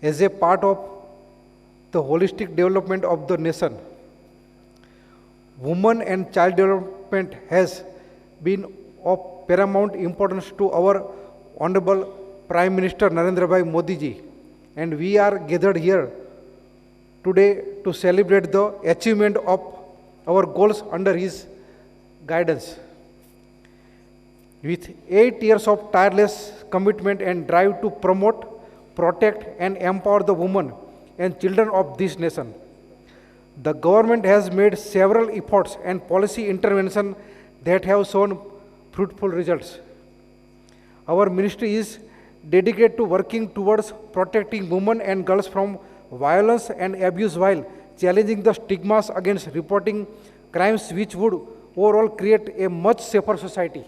as a part of the holistic development of the nation. Women and child development has been of paramount importance to our Honorable Prime Minister Narendrabhai Modi ji, and we are gathered here today to celebrate the achievement of our goals under his guidance. With 8 years of tireless commitment and drive to promote, protect, and empower the women and children of this nation, the government has made several efforts and policy interventions that have shown fruitful results. Our ministry is dedicated to working towards protecting women and girls from violence and abuse while challenging the stigmas against reporting crimes, which would overall create a much safer society.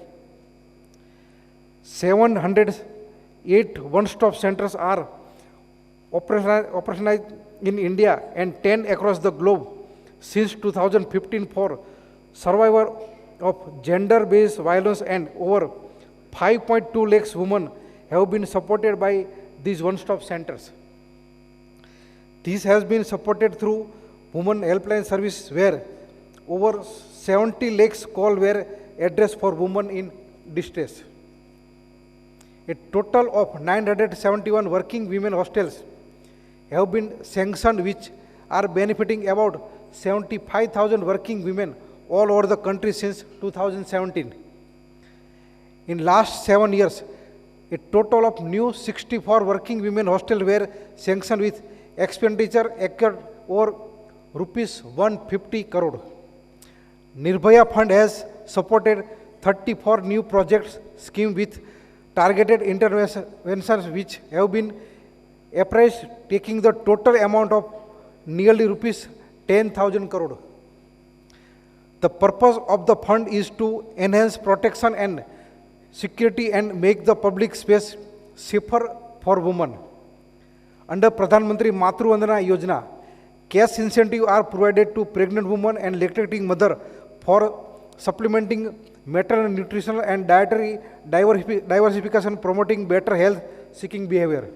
708 one-stop centers are operationalized in India and 10 across the globe since 2015 for survivors of gender-based violence, and over 5.2 lakhs women have been supported by these one-stop centers. This has been supported through Women Helpline Service, where over 70 lakhs calls were addressed for women in distress. A total of 971 working women hostels have been sanctioned, which are benefiting about 75,000 working women all over the country since 2017. In last 7 years, a total of new 64 working women hostels were sanctioned with expenditure occurred over rupees 150 crore. Nirbhaya Fund has supported 34 new projects scheme with targeted interventions which have been appraised, taking the total amount of nearly rupees 10,000 crore. The purpose of the fund is to enhance protection and security and make the public space safer for women. Under Pradhan Mantri Matru Vandana Yojana, cash incentives are provided to pregnant women and lactating mother for supplementing maternal nutritional and dietary diversification, promoting better health seeking behavior.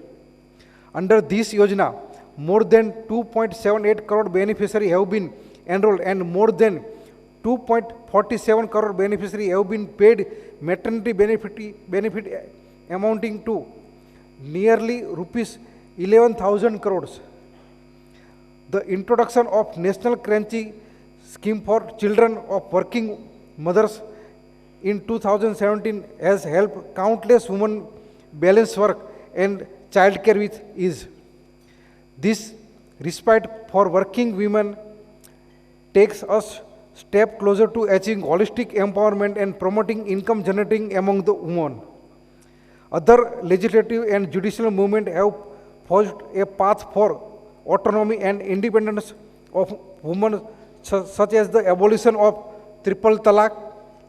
Under this Yojana, more than 2.78 crore beneficiaries have been enrolled and more than 2.47 crore beneficiaries have been paid maternity benefit amounting to nearly rupees 11,000 crores. The introduction of National Crunchy Scheme for Children of Working Mothers in 2017 has helped countless women balance work and childcare with ease. This respite for working women takes us step closer to achieving holistic empowerment and promoting income generating among the women. Other legislative and judicial movements have forged a path for autonomy and independence of women, such as the abolition of triple talaq,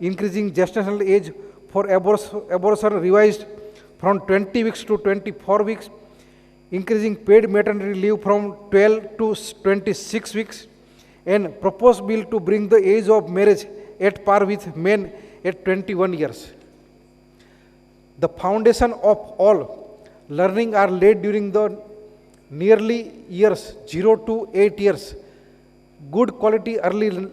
increasing gestational age for abortion revised from 20 weeks to 24 weeks, increasing paid maternity leave from 12 to 26 weeks, and proposed bill to bring the age of marriage at par with men at 21 years. The foundation of all learning are laid during the nearly years 0 to 8 years. Good quality early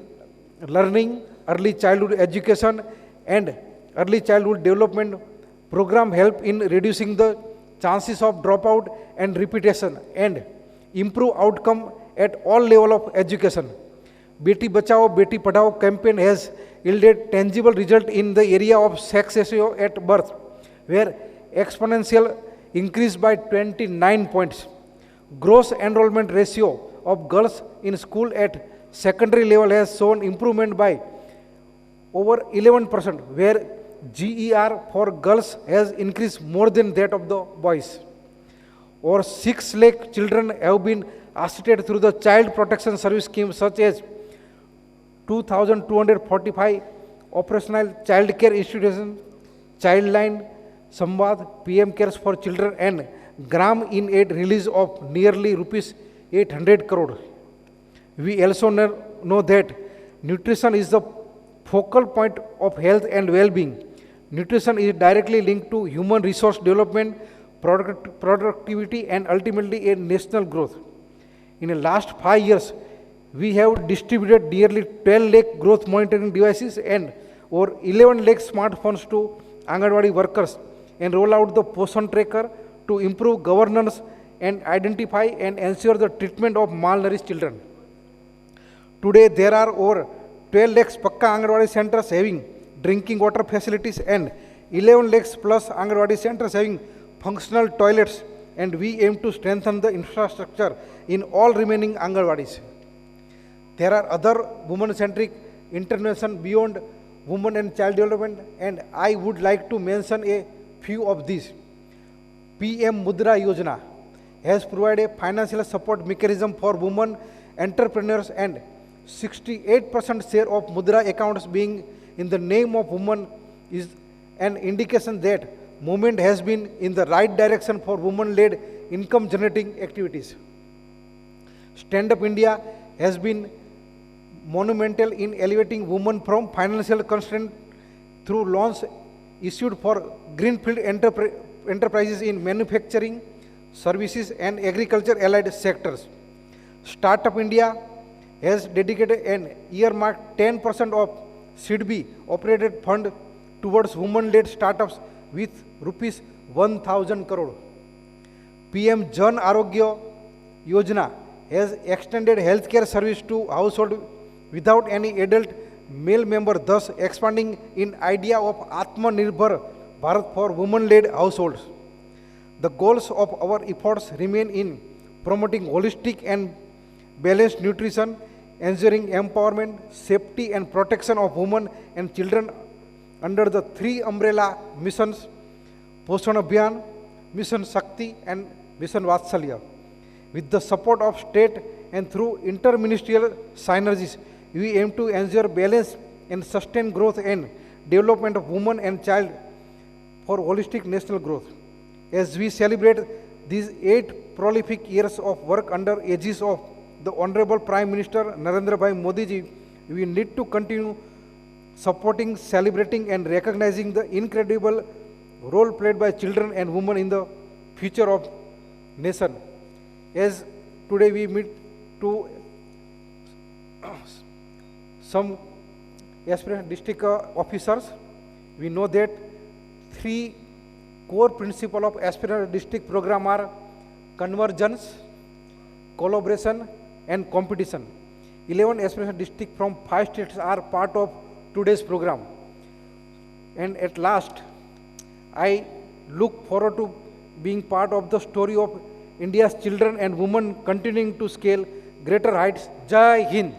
learning, early childhood education, and early childhood development program help in reducing the chances of dropout and repetition and improve outcome at all level of education. Beti Bachao, Beti Padhao campaign has yielded tangible result in the area of sex ratio at birth, where exponential increased by 29 points. Gross enrollment ratio of girls in school at secondary level has shown improvement by over 11%, where GER for girls has increased more than that of the boys. Over 6 lakh children have been assisted through the Child Protection Service scheme, such as 2,245 operational child care institutions, Childline, Samvad, PM Cares for Children, and Gram in Aid release of nearly rupees 800 crore. We also know that nutrition is the focal point of health and well-being. Nutrition is directly linked to human resource development, productivity, and ultimately a national growth. In the last 5 years, we have distributed nearly 12 lakh growth monitoring devices and over 11 lakh smartphones to Anganwadi workers and roll out the Poshan tracker to improve governance and identify and ensure the treatment of malnourished children. Today, there are over 12 lakhs Pakka Anganwadi centers having drinking water facilities and 11 lakhs plus Anganwadi centers having functional toilets, and we aim to strengthen the infrastructure in all remaining Anganwadis. There are other women-centric interventions beyond women and child development, and I would like to mention a few of these. PM Mudra Yojana has provided a financial support mechanism for women entrepreneurs, and 68% share of Mudra accounts being in the name of women is an indication that movement has been in the right direction for women-led income-generating activities. Stand Up India has been monumental in elevating women from financial constraint through loans issued for greenfield enterprises in manufacturing, services, and agriculture-allied sectors. Startup India has dedicated an earmarked 10% of SIDBI operated fund towards women-led startups with rupees 1,000 crore. PM Jan Arogya Yojana has extended healthcare service to household without any adult male member, thus expanding in idea of Atmanirbhar Bharat for women-led households. The goals of our efforts remain in promoting holistic and balanced nutrition, ensuring empowerment, safety, and protection of women and children under the three umbrella missions: Poshan Abhiyan, Mission Shakti, and Mission Vatsalya. With the support of state and through interministerial synergies, we aim to ensure balance and sustained growth and development of women and child for holistic national growth. As we celebrate these 8 prolific years of work under aegis of the Honorable Prime Minister Narendra Bhai Modi ji, we need to continue supporting, celebrating, and recognizing the incredible role played by children and women in the future of nation. As today we meet to some aspirant district officers, we know that 3 core principles of aspirant district program are convergence, collaboration, and competition. 11 aspirant districts from 5 states are part of today's program. And at last, I look forward to being part of the story of India's children and women continuing to scale greater heights. Jai Hind.